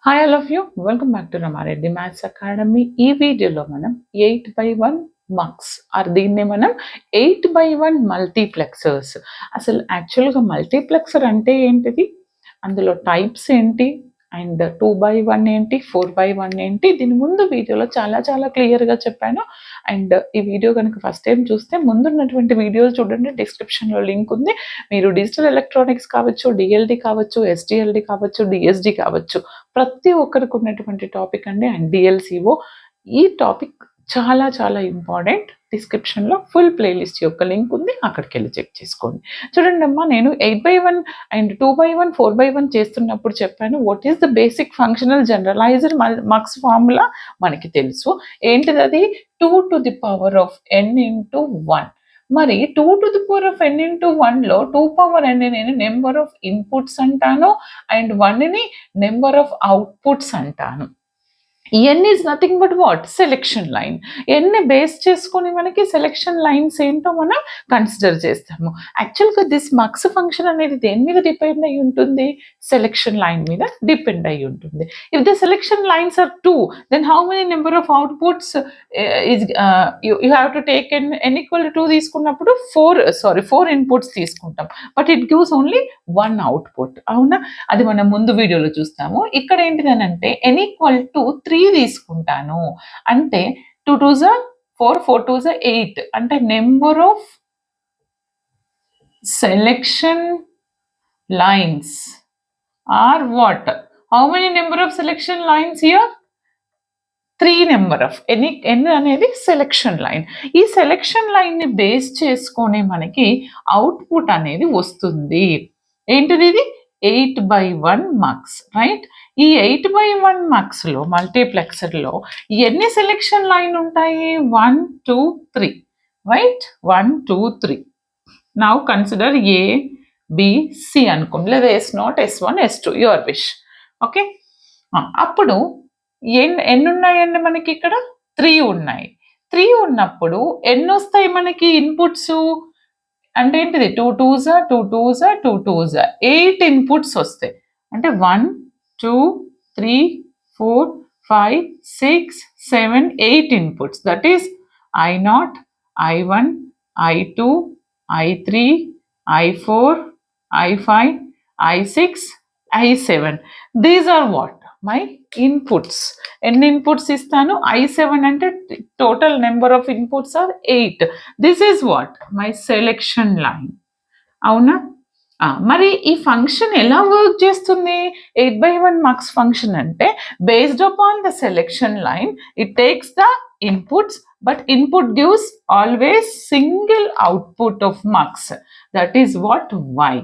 Hi all of you welcome back to Rama Reddy maths academy. ఈ వీడియోలో మనం 8/1 మార్క్స్ దీన్నే మనం 8/1 మల్టీప్లెక్సర్స్. అసలు యాక్చువల్గా మల్టీప్లెక్సర్ అంటే ఏంటిది, అందులో టైప్స్ ఏంటి, అండ్ 2/1 ఏంటి, 4/1 ఏంటి, దీని ముందు వీడియోలో చాలా చాలా క్లియర్గా చెప్పాను. అండ్ ఈ వీడియో కనుక ఫస్ట్ టైం చూస్తే ముందున్నటువంటి వీడియోలు చూడండి, డిస్క్రిప్షన్లో లింక్ ఉంది. మీరు డిజిటల్ ఎలక్ట్రానిక్స్ కావచ్చు, డిఎల్డి కావచ్చు, ఎస్డిఎల్డి కావచ్చు, డిఎస్డి కావచ్చు, ప్రతి ఒక్కరికి ఉన్నటువంటి టాపిక్ అండి. అండ్ డిఎల్సిఓ ఈ టాపిక్ చాలా చాలా ఇంపార్టెంట్. డిస్క్రిప్షన్లో ఫుల్ ప్లేలిస్ట్ యొక్క లింక్ ఉంది, అక్కడికి వెళ్ళి చెక్ చేసుకోండి. చూడండి అమ్మా, నేను 8/1 అండ్ 2/1 4/1 చేస్తున్నప్పుడు చెప్పాను what is the basic functional generalised mux formula. మనకి తెలుసు ఏంటిది, అది 2 to the power of n into 1. మరి 2 to the power of n into 1లో 2 power n నేను నెంబర్ ఆఫ్ ఇన్పుట్స్ అంటాను, అండ్ 1ని నెంబర్ ఆఫ్ అవుట్పుట్స్ అంటాను. N is nothing but what, selection line. ఎన్ని బేస్ చేసుకొని మనకి సెలెక్షన్ లైన్స్ ఏంటో మనం కన్సిడర్ చేస్తాము. యాక్చువల్గా దిస్ మార్క్స్ ఫంక్షన్ అనేది దేని మీద డిపెండ్ అయి ఉంటుంది, సెలెక్షన్ లైన్ మీద డిపెండ్ అయి ఉంటుంది. If the selection lines are 2, then how many number of outputs is you have to take n equal to 2 తీసుకున్నప్పుడు 4 ఇన్పుట్స్ తీసుకుంటాం, but it gives only 1 output. అవునా, అది మనం ముందు వీడియోలో చూస్తాము. ఇక్కడ ఏంటిదని అంటే n ఈక్వల్ టు 3 తీసుకుంటాను అంటే 2 2s 4, 4 2s 8 అంటే number of selection lines are what, how many number of selection lines here, 3 number of n అనేది సెలెక్షన్ లైన్. ఈ సెలెక్షన్ లైన్ని బేస్ చేసుకొని మనకి అవుట్పుట్ అనేది వస్తుంది. ఏంటిది, ఇది 8/1 మార్క్స్, రైట్. ఈ 8/1 మార్క్స్లో మల్టీప్లెక్సర్లో ఎన్ని సెలెక్షన్ లైన్ ఉంటాయి, 1 2 3, right. 1 2 3. Now consider A B C అనుకోండి, లేదా S0 S1 S2 your wish. Okay, అప్పుడు ఎన్ని ఉన్నాయండి మనకి ఇక్కడ, 3 ఉన్నాయి. 3 ఉన్నప్పుడు ఎన్ని వస్తాయి మనకి ఇన్పుట్స్ అంటే ఏంటిది, 2 2s 2 2s 2 2s 8 ఇన్పుట్స్ వస్తాయి. అంటే 1 2 3 4 5 6 7 8 inputs. That is I0 I1 I2 I3 I4 I5 I6 I7. These are what, my inputs. ఎన్ని ఇన్పుట్స్ ఇస్తాను, I7 అంటే total number of inputs are 8. This is what, my selection line. అవునా, మరి ఈ function ఎలా work చేస్తుంది, 8/1 mux function అంటే based upon the selection line it takes the inputs, but input gives always single output of mux. That is what Y.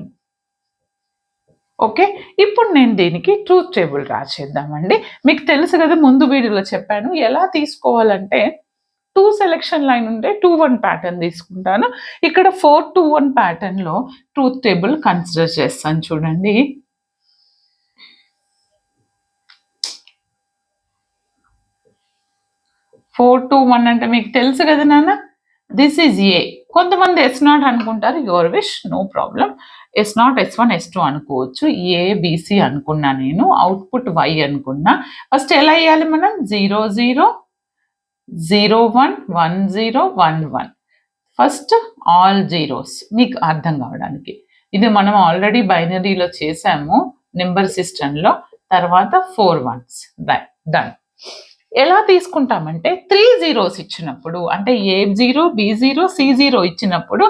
Okay, ఇప్పుడు నేను దీనికి truth table రాసేద్దామండి. మీకు తెలుసు కదా, ముందు వీడియోలో చెప్పాను ఎలా తీసుకోవాలంటే 2 సెలెక్షన్ లైన్ ఉంటే 2-1 ప్యాటర్న్ తీసుకుంటాను. ఇక్కడ 4-1 ప్యాటర్న్లో ట్రూత్ టేబుల్ కన్సిడర్ చేస్తాను. చూడండి, ఫోర్ టు వన్ అంటే మీకు తెలుసు కదా నాన్న, దిస్ ఈజ్ ఏ. కొంతమంది S0 అనుకుంటారు, your wish, no problem. S0 S1 S2 అనుకోవచ్చు. ABC అనుకున్నా, నేను అవుట్పుట్ Y అనుకున్నా. ఫస్ట్ ఎలా వేయాలి మనం, 0 0 0 1 1 0 1 1. ఫస్ట్ ఆల్ జీరోస్, మీకు అర్థం కావడానికి. ఇది మనం ఆల్రెడీ బైనరీలో చేసాము నెంబర్ సిస్టంలో. తర్వాత 4 1s, డన్. ఎలా తీసుకుంటామంటే 3 zeros ఇచ్చినప్పుడు, అంటే A0 B0 C0 ఇచ్చినప్పుడు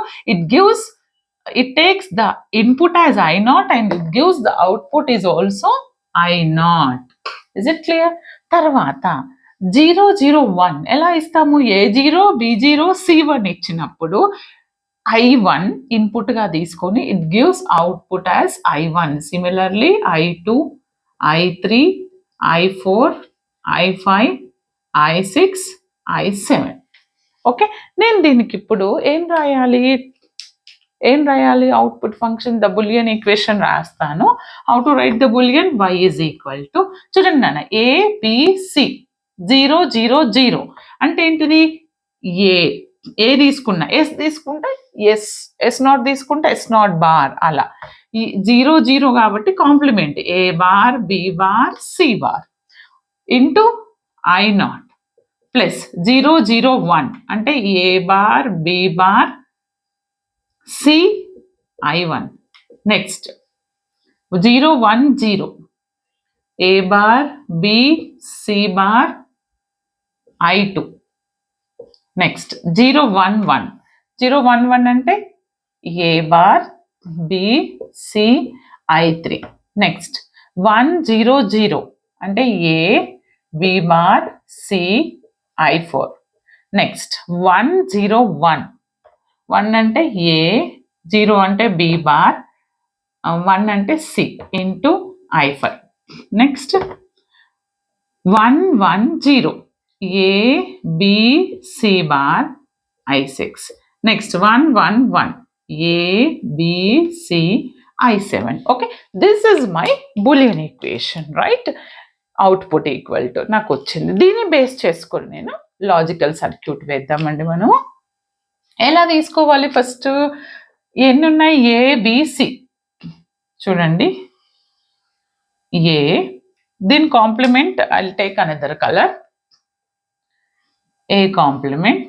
it takes the input as I0 and it gives the output is also I0. Is it clear? తర్వాత 0 0 1 ఎలా ఇస్తాము, A0 B0 C1 ఇచ్చినప్పుడు I1 ఇన్పుట్ గా తీసుకొని it gives output as I1. Similarly I2 I3 I4 I5 I6 I7. Okay, నేను దీనికి ఇప్పుడు ఏం రాయాలి, output function the boolean equation రాస్తాను. How to write the boolean, y is equal to, చూడండి నాన్న, ABC 0 0 0 అంటే ఏంటిది, A ఏ తీసుకున్నా ఎస్ తీసుకుంటే ఎస్ నాట్ తీసుకుంటే ఎస్ నాట్ బార్ అలా. ఈ 0 0 కాబట్టి complement A bar B bar C bar into I not plus 0 0 1 అంటే A bar B bar C I1. Next 0 1 0 A bar B C bar I2. Next 0 1 1 0 1 1 అంటే A bar B C I3. Next 1 0 0 అంటే A B bar C I4. Next 1 0 1 1 అంటే ఏ 0 అంటే B bar 1 అంటే C into I5. Next 1 1 0 A B C bar I6. Next 1 1 1 A B C I7. Okay, this is my Boolean equation, right? Output equal to నాకు వచ్చింది. దీన్ని base చేసుకొని నేను logical circuit వేద్దామండి. మనం ఎలా తీసుకోవాలి? ఫస్ట్ ఎన్ని ఉన్నాయి? ఏ బిసి చూడండి. ఏ, దీని compliment I will take another colour. A complement.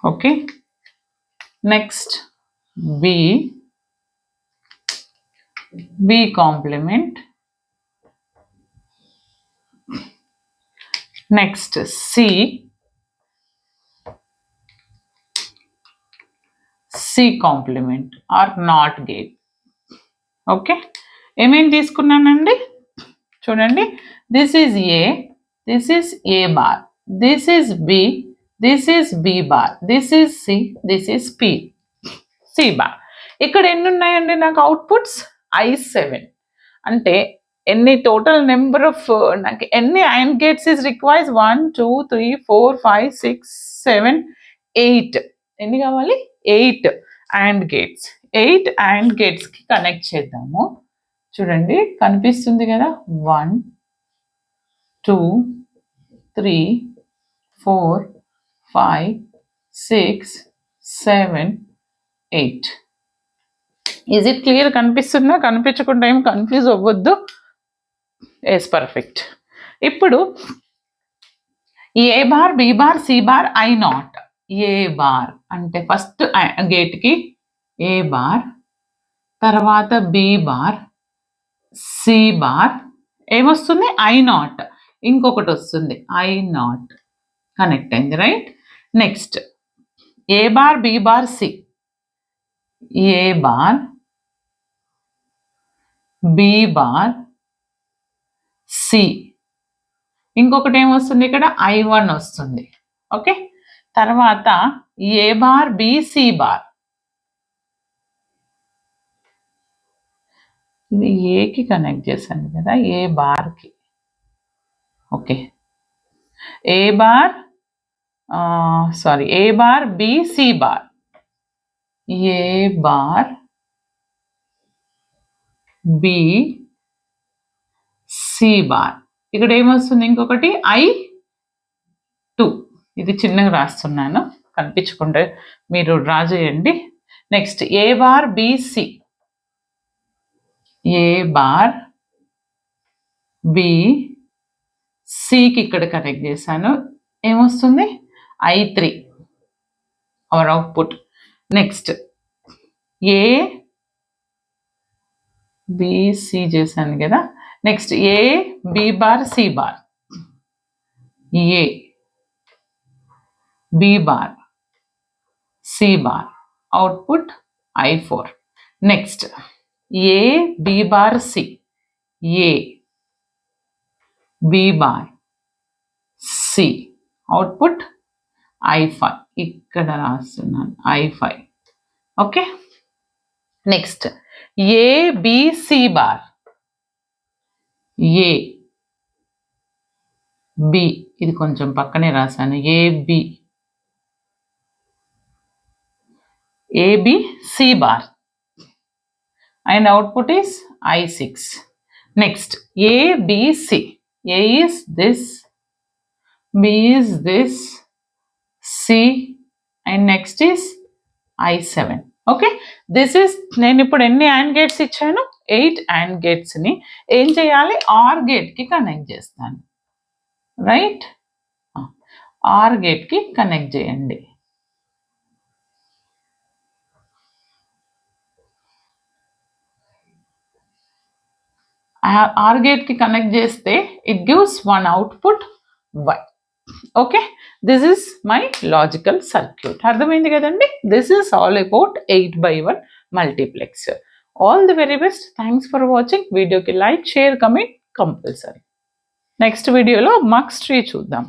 Okay. Next B complement. Next C complement or not gate. Okay. ఏమేం తీసుకున్నానండి చూడండి. This is A, this is A bar, this is B, this is B bar, this is C, this is C bar. ఇక్కడ ఎన్ని ఉన్నాయండి నాకు outputs? I7. అంటే ఎన్ని total number of నాకు ఎన్ని AND గేట్స్ ఇస్ రిక్వైర్స్? 1 2 3 4 5 6 7 8. ఎన్ని కావాలి? 8 AND గేట్స్. 8 AND గేట్స్కి కనెక్ట్ చేద్దాము. చూడండి, కనిపిస్తుంది కదా. 1 2 3 4 5 6 7 8. Is it clear? కనిపిస్తుందా? కనిపించకుండా ఏం కన్ఫ్యూజ్ అవ్వద్దు. Yes, perfect. ఇప్పుడు A bar B bar C bar I not. A bar అంటే ఫస్ట్ గేట్కి ఏ బార్, తర్వాత బి బార్, సి బార్, ఏమొస్తుంది? I not. ఇంకొకటి వస్తుంది ఐ నాట్. కనెక్ట్ అయింది, right? Next A bar B bar C, A bar B bar C, ఇంకొకటి ఏమొస్తుంది ఇక్కడ? I1 వస్తుంది. ఓకే, తర్వాత A bar B C bar, ఇది ఏకి కనెక్ట్ చేశాను కదా, ఏ బార్కి. ఓకే, ఏ బార్ ఏ బార్ బి సి బార్, ఏ బార్ బి సి బార్. ఇక్కడ ఏమొస్తుంది? ఇంకొకటి I2. ఇది చిన్నగా రాస్తున్నాను, కనిపించకుండా మీరు డ్రా చేయండి. Next A bar B C, A bar B సికి ఇక్కడ కనెక్ట్ చేశాను. ఏమొస్తుంది? I3 our output. Next A B C చేశాను కదా. Next A B bar C bar, A B bar C bar, output I4. Next A B bar C, A B bar C, output I5. ఇక్కడ రాస్తున్నాను I5. Okay, next A B C bar, A B, ఇది కొంచెం పక్కనే రాశాను, A B C bar and output is I6. Next A B C, A is this, B is this, C, and next is I7. Okay, this is నేను ఇప్పుడు ఎన్ని AND gates ఇచ్చాను? 8 AND గేట్స్ని ఏం చేయాలి? ఆర్ గేట్కి కనెక్ట్ చేస్తాను, right? OR గేట్కి కనెక్ట్ చేయండి. ఆర్ గేట్కి కనెక్ట్ చేస్తే it gives one output Y. Okay, this is my logical circuit. అర్థమైంది కదండి? This is all about 8x1 multiplexer. All the very best. Thanks for watching. వీడియోకి like, share, comment compulsory. Next వీడియోలో mux tree చూద్దాం.